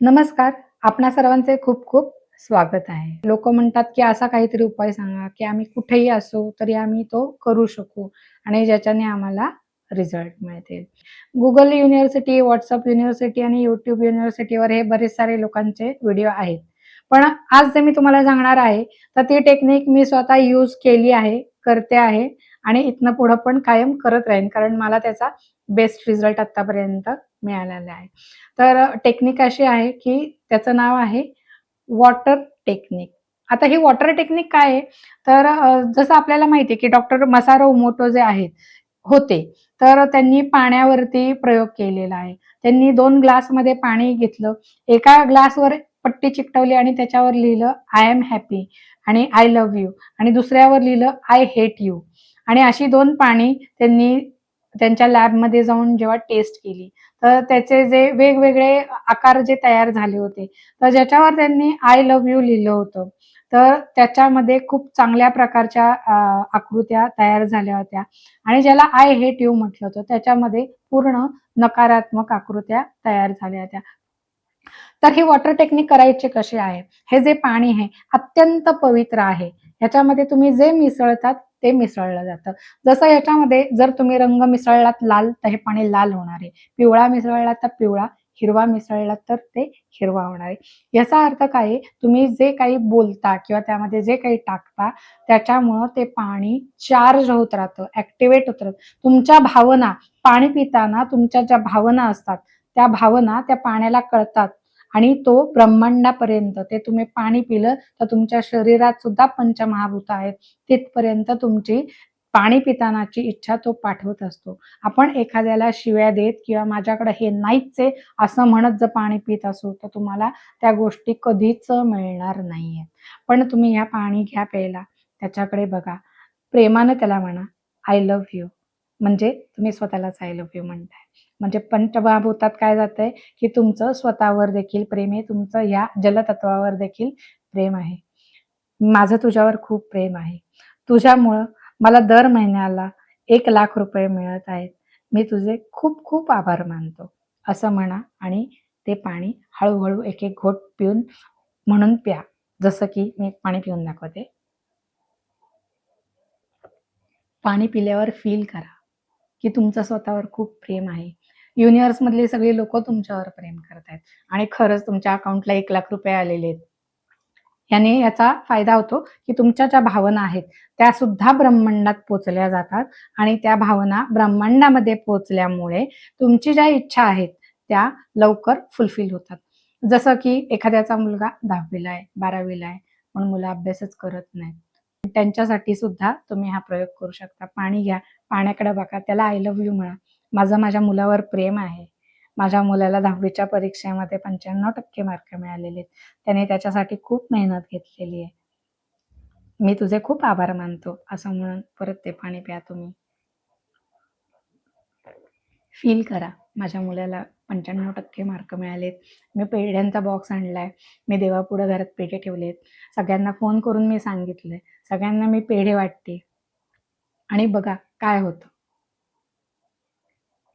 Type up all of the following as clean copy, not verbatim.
नमस्कार. आपणा सर्वांचे खूप खूप स्वागत आहे. लोकं म्हणतात, की असा काहीतरी उपाय सांगा, की आम्ही कुठेही असू तरी आम्ही तो करू शकू आणि ज्याच्याने आम्हाला रिझल्ट मिळतील. Google युनिव्हर्सिटी, WhatsApp युनिव्हर्सिटी आणि YouTube युनिव्हर्सिटीवर हे बरेच सारे लोकांचे व्हिडिओ आहेत. पण आज जे मी तुम्हाला सांगणार आहे, तर ती टेक्निक मी स्वतः यूज केली आहे, करते आहे आणि इथनं पुढे पण कायम करत राहीन. कारण मला त्याचा बेस्ट रिझल्ट आत्तापर्यंत मिळालेला आहे. तर टेक्निक अशी आहे, की त्याचं नाव आहे वॉटर टेक्निक. आता ही वॉटर टेक्निक काय आहे? तर जसं आपल्याला माहिती आहे, की डॉक्टर मसारो इमोटो जे आहेत होते, तर त्यांनी पाण्यावरती प्रयोग केलेला आहे. त्यांनी 2 ग्लासमध्ये पाणी घेतलं. एका ग्लासवर पट्टी चिकटवली आणि त्याच्यावर लिहिलं आय एम हॅपी आणि आय लव्ह यू आणि दुसऱ्यावर लिहिलं आय हेट यू आणि अशी 2 पाणी त्यांनी त्यांच्या लॅबमध्ये जाऊन जेव्हा टेस्ट केली, तर त्याचे जे वेगवेगळे आकार जे तयार झाले होते, तर ज्याच्यावर त्यांनी आय लव्ह यू लिहिलं होतं, तर त्याच्यामध्ये खूप चांगल्या प्रकारच्या आकृत्या तयार झाल्या होत्या आणि ज्याला आय हेट यू म्हटलं होतं, त्याच्यामध्ये पूर्ण नकारात्मक आकृत्या तयार झाल्या होत्या. तर ही वॉटर टेक्निक करायची कशी आहे? हे जे पाणी आहे अत्यंत पवित्र आहे. ह्याच्यामध्ये तुम्ही जे मिसळतात ते मिसळलं जातं. जसं ह्याच्यामध्ये जर तुम्ही रंग मिसळलात लाल, तर हे पाणी लाल होणार आहे. पिवळा मिसळला तर पिवळा, हिरवा मिसळला तर ते हिरवा होणार आहे. याचा अर्थ काय आहे? तुम्ही जे काही बोलता किंवा त्यामध्ये जे काही टाकता, त्याच्यामुळं ते पाणी चार्ज होत राहतं, ॲक्टिव्हेट होत राहतं. तुमच्या भावना, पाणी पिताना तुमच्या ज्या भावना असतात, त्या भावना त्या पाण्याला कळतात आणि तो ब्रह्मांडापर्यंत ते तुम्ही पाणी पिलं तर तुमच्या शरीरात सुद्धा पंचमहाभूत आहेत. तिथपर्यंत तुमची पाणी पितानाची इच्छा तो पाठवत असतो. आपण एखाद्याला शिव्या देत किंवा माझ्याकडे हे नाहीच आहे असं म्हणत जर पाणी पित असू, तर तुम्हाला त्या गोष्टी कधीच मिळणार नाहीयेत. पण तुम्ही ह्या पाणी घ्या प्यायला, त्याच्याकडे बघा, प्रेमाने त्याला म्हणा, आय लव्ह यू. म्हणजे तुम्ही स्वतःलाच आय लव्ह यू म्हणताय. म्हणजे पंचमहाभूतात काय जातंय, की तुमचं स्वतःवर देखील प्रेम आहे, तुमचं या जलतत्वावर देखील प्रेम आहे. माझं तुझ्यावर खूप प्रेम आहे. तुझ्यामुळं मला दर महिन्याला ₹1,00,000 मिळत आहेत. मी तुझे खूप खूप आभार मानतो. असं म्हणा आणि ते पाणी हळू एक-एक घोट पिऊन म्हणून प्या. जसं की मी पाणी पिऊन दाखवते. पाणी पिल्यावर फील करा, की तुमचं स्वतःवर खूप प्रेम आहे. युनिव्हर्समधली सगळी लोकं तुमच्यावर प्रेम करतायत आणि खरंच तुमच्या अकाउंटला ₹1,00,000 आलेले आहेत. याचा फायदा होतो, की तुमच्या ज्या भावना आहेत, त्या सुद्धा ब्रह्मांडात पोहोचल्या जातात आणि त्या भावना ब्रह्मांडामध्ये पोहोचल्यामुळे तुमची ज्या इच्छा आहेत, त्या लवकर फुलफिल होतात. जसं की एखाद्याचा मुलगा 10वी आहे, 12वी आहे, पण मुलं अभ्यासच करत नाहीत. त्यांच्यासाठी सुद्धा तुम्ही हा प्रयोग करू शकता. पाणी घ्या, पाण्याकडे बघा, त्याला आय लव्ह यू म्हणा. माझं माझ्या मुलावर प्रेम आहे. माझ्या मुलाला 10वीच्या परीक्षेमध्ये 95% मार्क मिळालेले आहेत. त्याने त्याच्यासाठी खूप मेहनत घेतलेली आहे. मी तुझे खूप आभार मानतो, असं म्हणून परत ते पाणी प्या तुम्ही. फील करा, माझ्या मुलाला 95% मार्क मिळालेत. मी पेढ्यांचा बॉक्स आणलाय. मी देवापुढे घरात पेढे ठेवलेत. सगळ्यांना फोन करून मी सांगितलंय. सगळ्यांना मी पेढे वाटते आणि बघा काय होतं.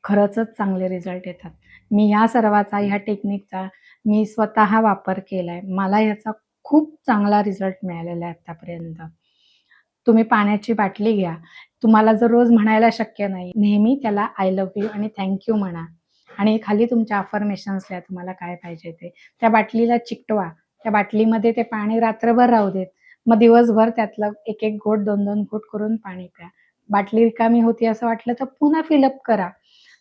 खरंचच चांगले रिझल्ट येतात. मी ह्या सर्वाचा, ह्या टेक्निकचा मी स्वतः वापर केलाय. मला याचा खूप चांगला रिझल्ट मिळालेला आहे आत्तापर्यंत. तुम्ही पाण्याची बाटली घ्या. तुम्हाला जर रोज म्हणायला शक्य नाही, नेहमी त्याला आय लव्ह यू आणि थँक यू म्हणा आणि खाली तुमच्या अफर्मेशन्स लिहा तुम्हाला काय पाहिजे ते. त्या बाटलीला चिकटवा. त्या बाटलीमध्ये ते पाणी रात्रभर राहू देत. मग दिवसभर त्यातलं एक-एक घोट, 2-2 घोट करून पाणी प्या. बाटली रिकामी होती असं वाटलं तर पुन्हा फिल करा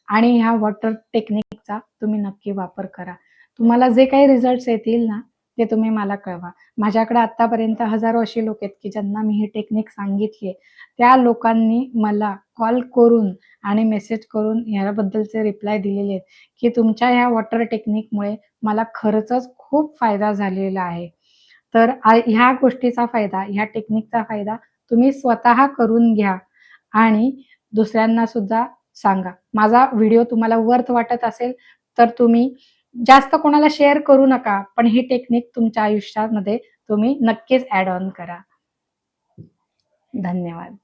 आणि ह्या वॉटर टेक्निकचा तुम्ही नक्की वापर करा. तुम्हाला जे काही रिझल्ट्स येतील ना, ते तुम्ही मला कळवा. माझ्याकडे आत्तापर्यंत हजारो अशी लोक आहेत, की ज्यांना मी ही टेक्निक सांगितली आहे. त्या लोकांनी मला कॉल करून आणि मेसेज करून ह्याबद्दलचे रिप्लाय दिलेले आहेत, की तुमच्या ह्या वॉटर टेक्निकमुळे मला खरंचच खूप फायदा झालेला आहे. तर ह्या गोष्टीचा फायदा, ह्या टेक्निकचा फायदा तुम्ही स्वतः करून घ्या आणि दुसऱ्यांना सुद्धा सांगा. माझा व्हिडिओ तुम्हाला वर्थ वाटत असेल, तर तुम्ही जास्त कोणाला शेअर करू नका. पण ही टेक्निक तुमच्या आयुष्यामध्ये तुम्ही नक्कीच ॲड ऑन करा. धन्यवाद.